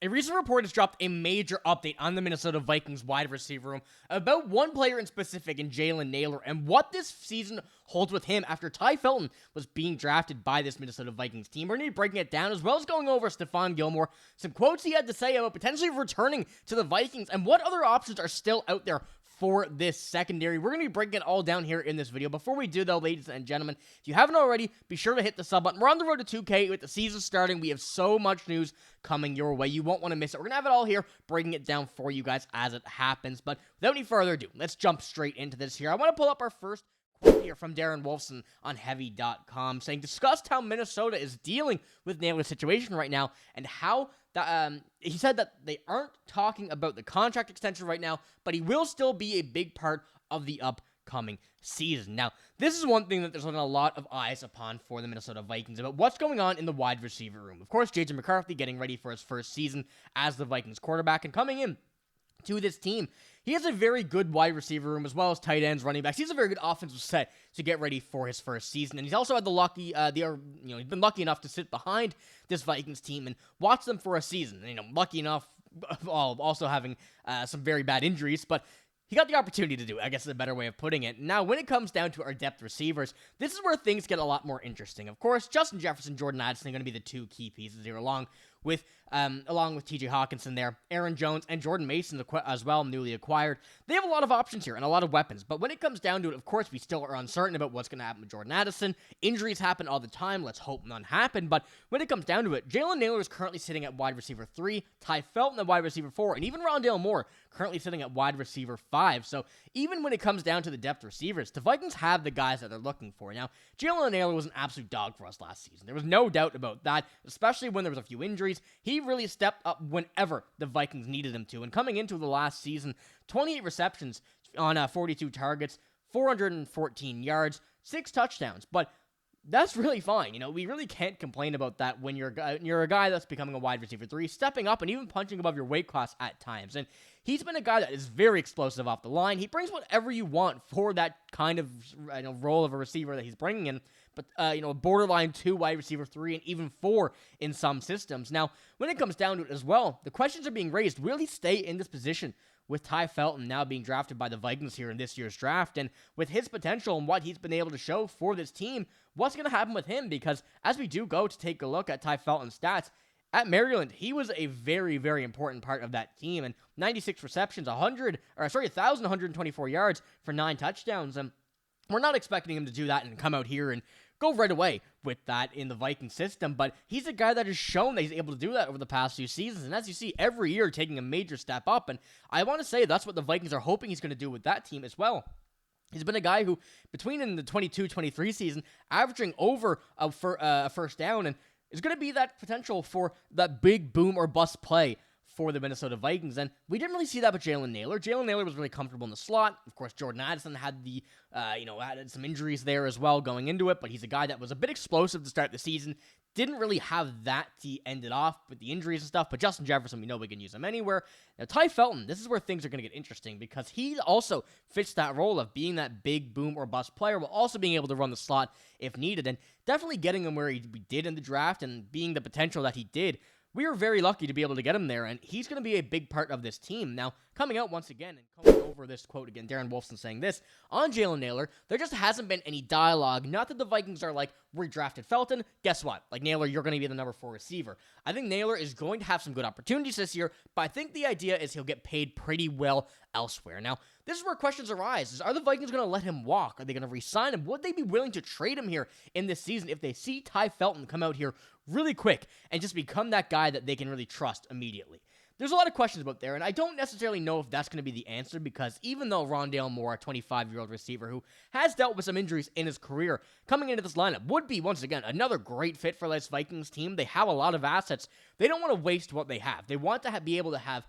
A recent report has dropped a major update on the Minnesota Vikings wide receiver room about one player in specific in Jalen Nailor and what this season holds with him after Ty Felton was being drafted by this Minnesota Vikings team. We're going to be breaking it down as well as going over Stephon Gilmore, some quotes he had to say about potentially returning to the Vikings and what other options are still out there for this secondary. We're going to be breaking it all down here in this video. Before we do, though, ladies and gentlemen, if you haven't already, be sure to hit the sub button. We're on the road to 2K with the season starting. We have so much news coming your way. You won't want to miss it. We're going to have it all here, breaking it down for you guys as it happens. But without any further ado, let's jump straight into this here. I want to pull up our first quote here from Darren Wolfson on Heavy.com saying, discussed how Minnesota is dealing with Nailor's situation right now and how he said that they aren't talking about the contract extension right now, but he will still be a big part of the upcoming season. Now, this is one thing that there's been a lot of eyes upon for the Minnesota Vikings about what's going on in the wide receiver room. Of course, Jason McCarthy getting ready for his first season as the Vikings quarterback and coming in to this team. He has a very good wide receiver room as well as tight ends, running backs. He's a very good offensive set to get ready for his first season, and he's also had he's been lucky enough to sit behind this Vikings team and watch them for a season. Lucky enough, also having some very bad injuries, but he got the opportunity to do it, I guess is a better way of putting it. Now, when it comes down to our depth receivers, this is where things get a lot more interesting. Of course, Justin Jefferson, Jordan Addison are going to be the two key pieces here, along with TJ Hawkinson there, Aaron Jones, and Jordan Mason as well, newly acquired. They have a lot of options here and a lot of weapons, but when it comes down to it, of course, we still are uncertain about what's going to happen with Jordan Addison. Injuries happen all the time. Let's hope none happen, but when it comes down to it, Jalen Nailor is currently sitting at wide receiver 3, Ty Felton at wide receiver 4, and even Rondale Moore currently sitting at wide receiver 5. So even when it comes down to the depth receivers, the Vikings have the guys that they're looking for. Now, Jalen Nailor was an absolute dog for us last season. There was no doubt about that, especially when there was a few injuries. He really stepped up whenever the Vikings needed him to. And coming into the last season, 28 receptions on 42 targets, 414 yards, 6 touchdowns. But that's really fine. We really can't complain about that when you're a guy that's becoming a wide receiver 3, stepping up and even punching above your weight class at times. And he's been a guy that is very explosive off the line. He brings whatever you want for that kind of role of a receiver that he's bringing in. But, a borderline 2 wide receiver 3 and even 4 in some systems. Now, when it comes down to it as well, the questions are being raised. Will he stay in this position with Ty Felton now being drafted by the Vikings here in this year's draft? And with his potential and what he's been able to show for this team, what's going to happen with him? Because as we do go to take a look at Ty Felton's stats, at Maryland, he was a very, very important part of that team. And 96 receptions, 1,124 yards for 9 touchdowns. And we're not expecting him to do that and come out here and go right away with that in the Viking system, but he's a guy that has shown that he's able to do that over the past few seasons, and as you see, every year taking a major step up, and I want to say that's what the Vikings are hoping he's going to do with that team as well. He's been a guy who, between in the 22-23 season, averaging over a first down, and is going to be that potential for that big boom or bust play for the Minnesota Vikings, and we didn't really see that with Jalen Nailor. Jalen Nailor was really comfortable in the slot. Of course, Jordan Addison had had some injuries there as well going into it, but he's a guy that was a bit explosive to start the season. Didn't really have that to end it off with the injuries and stuff, but Justin Jefferson, we know we can use him anywhere. Now, Ty Felton, this is where things are going to get interesting because he also fits that role of being that big boom or bust player while also being able to run the slot if needed, and definitely getting him where we did in the draft and being the potential that he did. We were very lucky to be able to get him there, and he's going to be a big part of this team. Now, coming out once again and going over this quote again, Darren Wolfson saying this, on Jalen Nailor, there just hasn't been any dialogue. Not that the Vikings are like, we drafted Felton, guess what? Like, Nailor, you're going to be the number 4 receiver. I think Nailor is going to have some good opportunities this year, but I think the idea is he'll get paid pretty well elsewhere. Now, this is where questions arise. Are the Vikings going to let him walk? Are they going to re-sign him? Would they be willing to trade him here in this season if they see Ty Felton come out here really quick and just become that guy that they can really trust immediately? There's a lot of questions about there, and I don't necessarily know if that's going to be the answer because even though Rondale Moore, a 25-year-old receiver who has dealt with some injuries in his career, coming into this lineup would be, once again, another great fit for this Vikings team. They have a lot of assets. They don't want to waste what they have. They want to be able to have,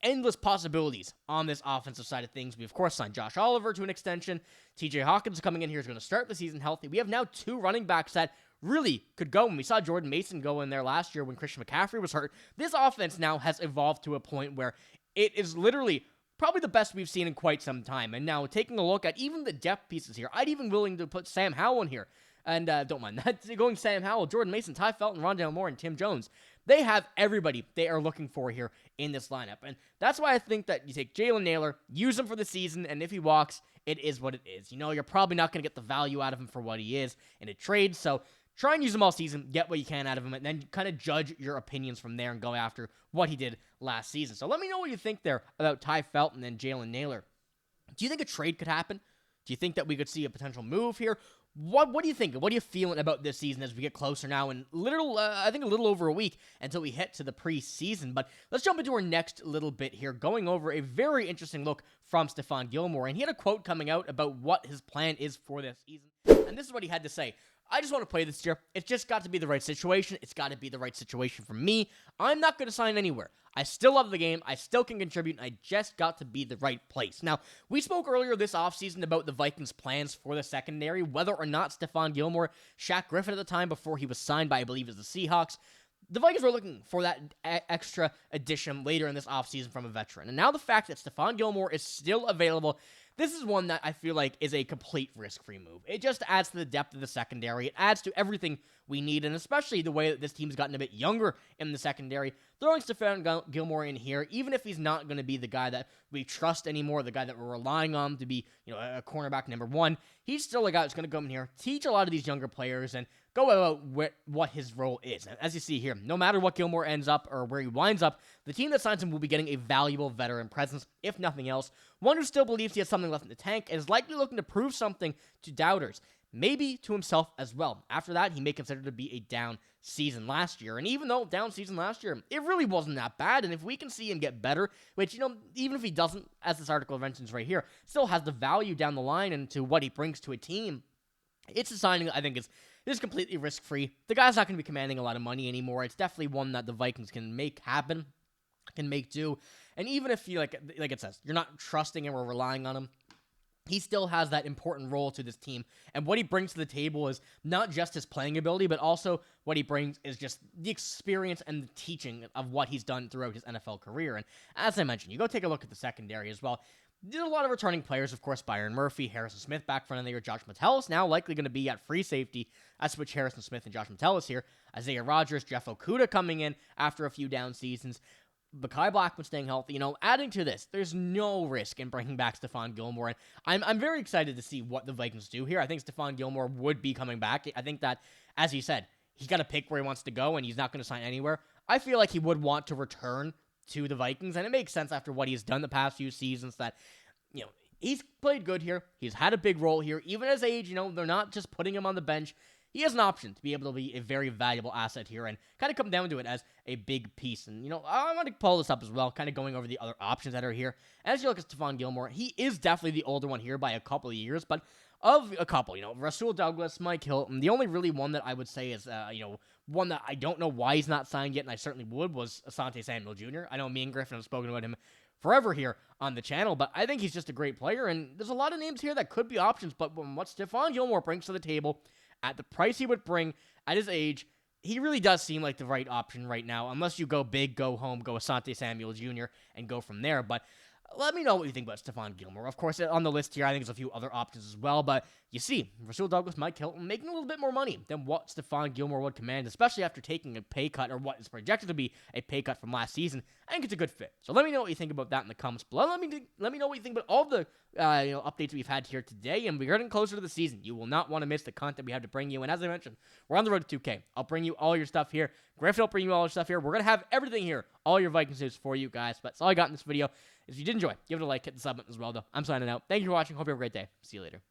endless possibilities on this offensive side of things. We, of course, signed Josh Oliver to an extension. TJ Hawkins coming in here is going to start the season healthy. We have now 2 running backs that really could go. When we saw Jordan Mason go in there last year when Christian McCaffrey was hurt, this offense now has evolved to a point where it is literally probably the best we've seen in quite some time. And now taking a look at even the depth pieces here, I'd even willing to put Sam Howell in here. And don't mind that. Going Sam Howell, Jordan Mason, Ty Felton, Rondale Moore, and Tim Jones. They have everybody they are looking for here in this lineup. And that's why I think that you take Jalen Nailor, use him for the season, and if he walks, it is what it is. You're probably not going to get the value out of him for what he is in a trade, so try and use him all season, get what you can out of him, and then kind of judge your opinions from there and go after what he did last season. So let me know what you think there about Ty Felton and Jalen Nailor. Do you think a trade could happen? Do you think that we could see a potential move here? What do you think? What are you feeling about this season as we get closer now and I think a little over a week until we hit to the preseason? But let's jump into our next little bit here, going over a very interesting look from Stephon Gilmore. And he had a quote coming out about what his plan is for this season. And this is what he had to say. I just want to play this year. It's just got to be the right situation. It's got to be the right situation for me. I'm not going to sign anywhere. I still love the game. I still can contribute. I just got to be the right place. Now, we spoke earlier this offseason about the Vikings' plans for the secondary, whether or not Stephon Gilmore, Shaq Griffin at the time before he was signed by, I believe, the Seahawks. The Vikings were looking for that extra addition later in this offseason from a veteran. And now the fact that Stephon Gilmore is still available, this is one that I feel like is a complete risk-free move. It just adds to the depth of the secondary. It adds to everything we need, and especially the way that this team's gotten a bit younger in the secondary. Throwing Stephon Gilmore in here, even if he's not going to be the guy that we trust anymore, the guy that we're relying on to be, a cornerback number one, he's still a guy that's going to come in here, teach a lot of these younger players, and go about what his role is. And as you see here, no matter what Gilmore ends up or where he winds up, the team that signs him will be getting a valuable veteran presence, if nothing else. One who still believes he has something left in the tank and is likely looking to prove something to doubters, maybe to himself as well. After that, he may consider to be a down season last year. And even though down season last year, it really wasn't that bad. And if we can see him get better, which, even if he doesn't, as this article mentions right here, still has the value down the line and to what he brings to a team, it's a signing that I think is completely risk-free. The guy's not going to be commanding a lot of money anymore. It's definitely one that the Vikings can make happen, can make do. And even if you, like it says, you're not trusting him or relying on him, he still has that important role to this team. And what he brings to the table is not just his playing ability, but also what he brings is just the experience and the teaching of what he's done throughout his NFL career. And as I mentioned, you go take a look at the secondary as well. There's a lot of returning players, of course, Byron Murphy, Harrison Smith back front of the year, Josh Metellus now likely going to be at free safety. I switch Harrison Smith and Josh Metellus here. Isaiah Rodgers, Jeff Okudah coming in after a few down seasons. Mekhi Blackman staying healthy. Adding to this, there's no risk in bringing back Stephon Gilmore. And I'm very excited to see what the Vikings do here. I think Stephon Gilmore would be coming back. I think that, as he said, he's got to pick where he wants to go, and he's not going to sign anywhere. I feel like he would want to return to the Vikings, and it makes sense after what he's done the past few seasons that, he's played good here. He's had a big role here. Even as age, they're not just putting him on the bench. He has an option to be able to be a very valuable asset here and kind of come down to it as a big piece. And, I want to pull this up as well, kind of going over the other options that are here. As you look at Stephon Gilmore, he is definitely the older one here by a couple of years, but of a couple, Rasul Douglas, Mike Hilton, the only really one that I would say is, one that I don't know why he's not signed yet, and I certainly would, was Asante Samuel Jr. I know me and Griffin have spoken about him forever here on the channel, but I think he's just a great player, and there's a lot of names here that could be options, but what Stephon Gilmore brings to the table, at the price he would bring, at his age, he really does seem like the right option right now, unless you go big, go home, go Asante Samuel Jr., and go from there, but let me know what you think about Stephon Gilmore. Of course, on the list here, I think there's a few other options as well, but you see, Rasul Douglas, Mike Hilton making a little bit more money than what Stephon Gilmore would command, especially after taking a pay cut, or what is projected to be a pay cut from last season. I think it's a good fit. So let me know what you think about that in the comments below. Let me know what you think about all the updates we've had here today, and we're getting closer to the season. You will not want to miss the content we have to bring you, and as I mentioned, we're on the road to 2K. I'll bring you all your stuff here. Griffin will bring you all your stuff here. We're going to have everything here, all your Vikings news for you guys, but that's all I got in this video. If you did enjoy, give it a like, hit the sub button as well, though. I'm signing out. Thank you for watching. Hope you have a great day. See you later.